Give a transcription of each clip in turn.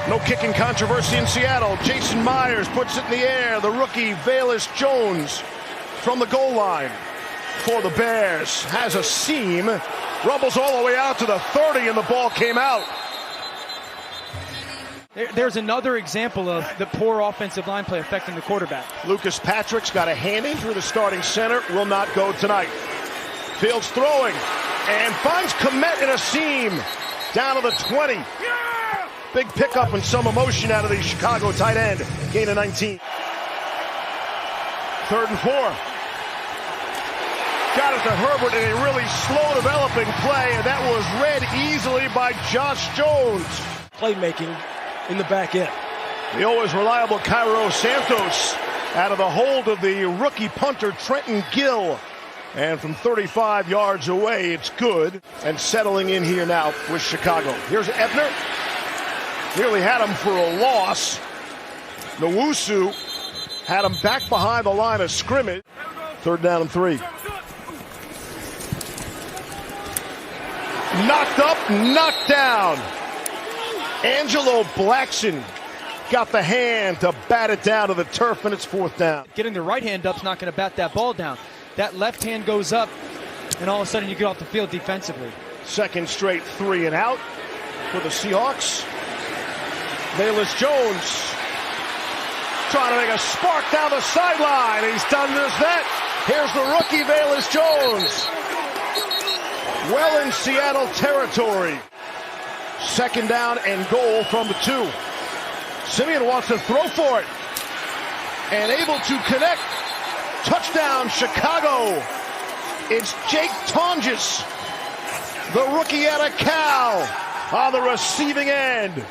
No kicking controversy in Seattle. Jason Myers puts it in the air. The rookie, Velus Jones, from the goal line for the Bears. Has a seam. Rumbles all the way out to the 30, and the ball came out. There's another example of the poor offensive line play affecting the quarterback. Lucas Patrick's got a hand injury. The starting center will not go tonight. Fields throwing and finds Komet in a seam. Down to the 20. Big pickup and some emotion out of the Chicago tight end. Gain of 19. 3rd and 4. Got it to Herbert in a really slow developing play, and that was read easily by Josh Jones. Playmaking in the back end. The always reliable Cairo Santos out of the hold of the rookie punter Trenton Gill. And from 35 yards away, it's good. And settling in here now with Chicago. Here's Ebner. Nearly had him for a loss. Nwosu had him back behind the line of scrimmage. 3rd down and 3. Knocked up, knocked down. Angelo Blackson got the hand to bat it down to the turf, and it's 4th down. Getting the right hand up's not going to bat that ball down. That left hand goes up, and all of a sudden you get off the field defensively. 2nd straight 3 and out for the Seahawks. Velus Jones trying to make a spark down the sideline. He's done just that. Here's the rookie Velus Jones. Well in Seattle territory. 2nd down and goal from the 2. Simeon wants to throw for it. And able to connect. Touchdown, Chicago. It's Jake Tonjes, the rookie out of Cal, on the receiving end.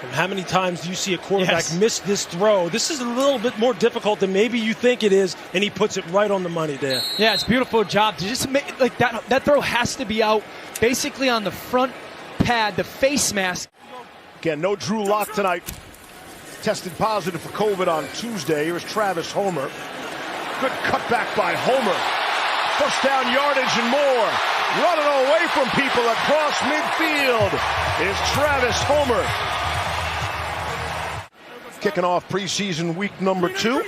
And how many times do you see a quarterback miss this throw? This is a little bit more difficult than maybe you think it is, and he puts it right on the money there. Yeah, it's a beautiful job to just make like that. That throw has to be out basically on the front pad, the face mask. Again, no Drew Lock tonight. Tested positive for COVID on Tuesday. Here's Travis Homer. Good cutback by Homer. 1st down yardage and more. Running away from people across midfield is Travis Homer. Kicking off preseason week number 2.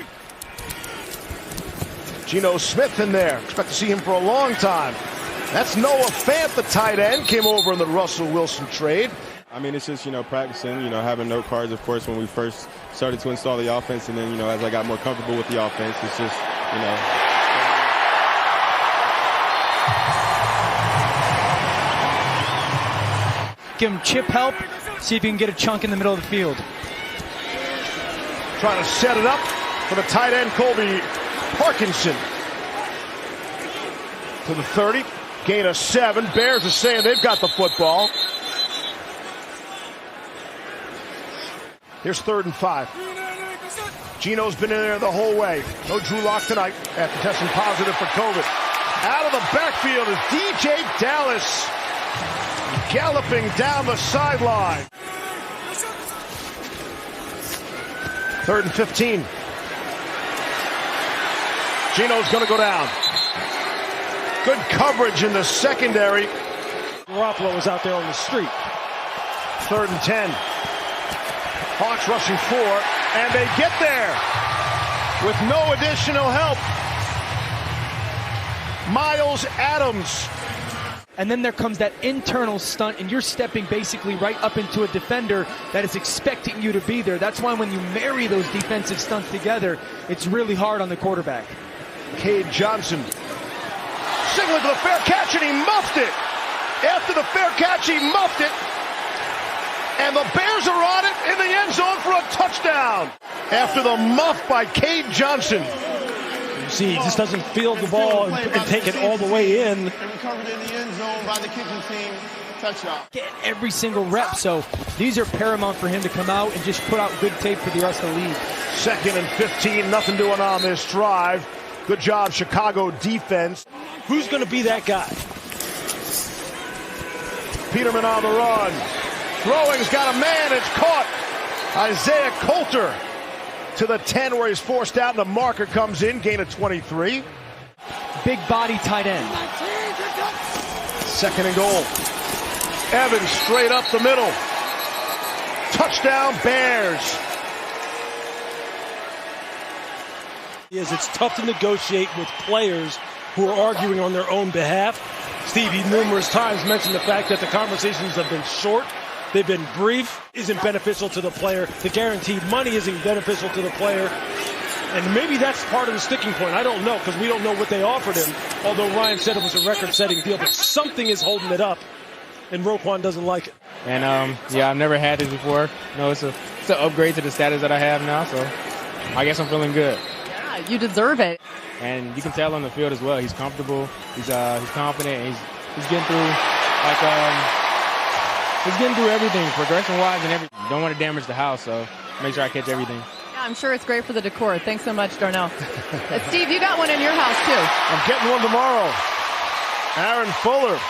Geno Smith in there. Expect to see him for a long time. That's Noah Fant, the tight end. Came over in the Russell Wilson trade. I mean, it's just, practicing, having note cards, of course, when we first started to install the offense. And then, as I got more comfortable with the offense, it's just, Give him chip help. See if you can get a chunk in the middle of the field. Trying to set it up for the tight end, Colby Parkinson. To the 30. Gain of 7. Bears are saying they've got the football. Here's 3rd and 5. Geno's been in there the whole way. No Drew Lock tonight after testing positive for COVID. Out of the backfield is DJ Dallas. Galloping down the sideline. 3rd and 15. Geno's going to go down. Good coverage in the secondary. Garoppolo was out there on the street. 3rd and 10. Hawks rushing 4, and they get there with no additional help. Miles Adams. And then there comes that internal stunt, and you're stepping basically right up into a defender that is expecting you to be there. That's why when you marry those defensive stunts together, it's really hard on the quarterback. Cade Johnson signaling to the fair catch, and he muffed it. After the fair catch, he muffed it. And the Bears are on it in the end zone for a touchdown. After the muff by Cade Johnson. You see, he just doesn't field the ball and take it all the way in. And recovered in the end zone by the kicking team. Touchdown. Get every single rep, so these are paramount for him to come out and just put out good tape for the rest of the league. 2nd and 15, nothing doing on this drive. Good job, Chicago defense. Who's going to be that guy? Peterman on the run. Throwing's got a man, it's caught. Isaiah Coulter to the 10 where he's forced out, and the marker comes in, gain of 23. Big body tight end. 2nd and goal. Evans straight up the middle. Touchdown, Bears. It's tough to negotiate with players who are arguing on their own behalf. Steve, he numerous times mentioned the fact that the conversations have been short. They've been brief, isn't beneficial to the player. The guaranteed money isn't beneficial to the player. And maybe that's part of the sticking point. I don't know, because we don't know what they offered him, although Ryan said it was a record-setting deal. But something is holding it up, and Roquan doesn't like it. And, yeah, I've never had this before. It's an upgrade to the status that I have now, so I guess I'm feeling good. Yeah, you deserve it. And you can tell on the field as well. He's comfortable. He's confident. And he's getting through, he's getting through everything, progression-wise and everything. Don't want to damage the house, so make sure I catch everything. Yeah, I'm sure it's great for the decor. Thanks so much, Darnell. Steve, you got one in your house, too. I'm getting one tomorrow. Aaron Fuller. A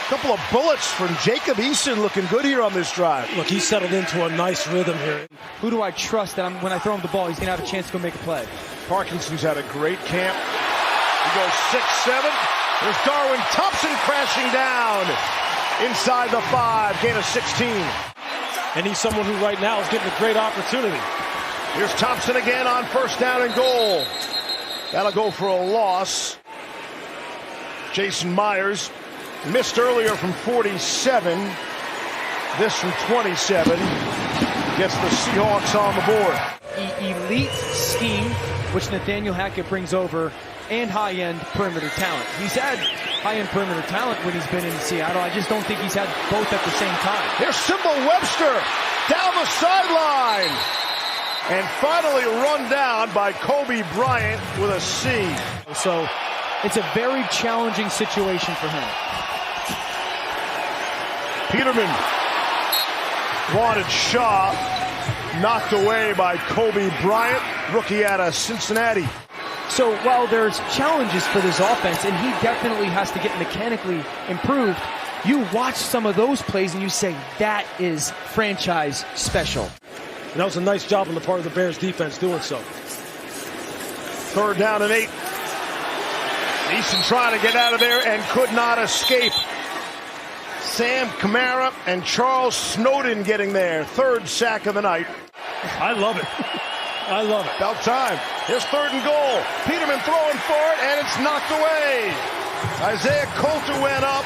couple of bullets from Jacob Eason, looking good here on this drive. Look, he's settled into a nice rhythm here. Who do I trust that when I throw him the ball, he's going to have a chance to go make a play? Parkinson's had a great camp. He goes 6-7. There's Darwin Thompson crashing down inside the 5, gain of 16. And he's someone who right now is getting a great opportunity. Here's Thompson again on first down and goal. That'll go for a loss. Jason Myers missed earlier from 47. This from 27. Gets the Seahawks on the board. Elite scheme, which Nathaniel Hackett brings over, and high-end perimeter talent. He's had high-end perimeter talent when he's been in Seattle. I just don't think he's had both at the same time. Here's Symbol Webster down the sideline. And finally run down by Kobe Bryant with a C. So it's a very challenging situation for him. Peterman wanted Shaw, knocked away by Kobe Bryant, rookie out of Cincinnati. So while there's challenges for this offense, and he definitely has to get mechanically improved, you watch some of those plays and you say, that is franchise special. And that was a nice job on the part of the Bears defense doing so. Third down and 8. Eason trying to get out of there and could not escape. Sam Kamara and Charles Snowden getting there. Third sack of the night. I love it. I love it. About time. Here's third and goal. Peterman throwing for it, and it's knocked away. Isaiah Coulter went up.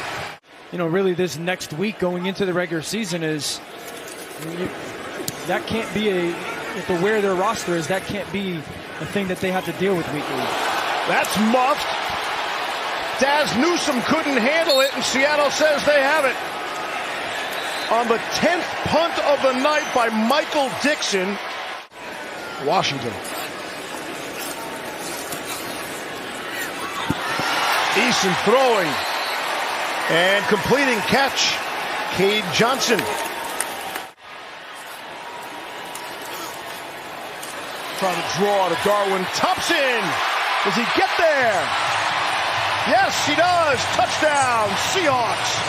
Really this next week going into the regular season is, that can't be to where their roster is, that can't be a thing that they have to deal with weekly. That's muffed. Daz Newsome couldn't handle it, and Seattle says they have it. On the 10th punt of the night by Michael Dixon. Washington. Eason throwing and completing catch. Cade Johnson. Trying to draw to Darwin Thompson. Does he get there? Yes, he does. Touchdown, Seahawks.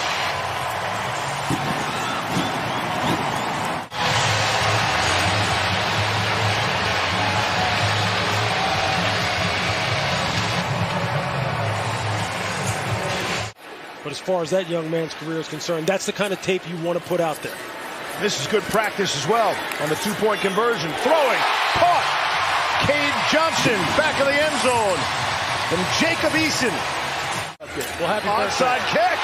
But as far as that young man's career is concerned, that's the kind of tape you want to put out there. This is good practice as well on the two-point conversion. Throwing, caught. Cade Johnson back of the end zone. And Jacob Eason. Well, happy onside kick.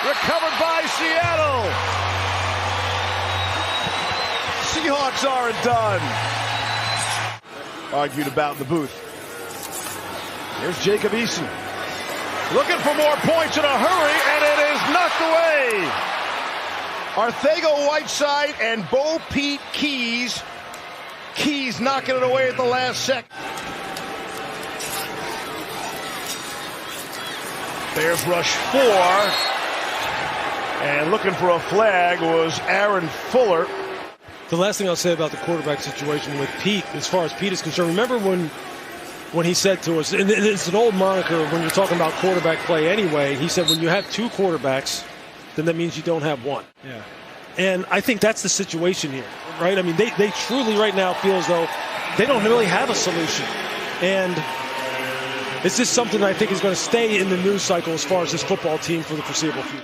Recovered by Seattle. Seahawks aren't done. Argued about in the booth. Here's Jacob Eason. Looking for more points in a hurry, and it is knocked away. Arcega-Whiteside and Bo Pete Keys. Keys knocking it away at the last second. Bears rush 4. And looking for a flag was Aaron Fuller. The last thing I'll say about the quarterback situation with Pete, as far as Pete is concerned, remember when he said to us, and it's an old moniker when you're talking about quarterback play anyway, he said when you have 2 quarterbacks, then that means you don't have 1. Yeah. And I think that's the situation here, right? I mean, they truly right now feel as though they don't really have a solution. And it's just something that I think is going to stay in the news cycle as far as this football team for the foreseeable future.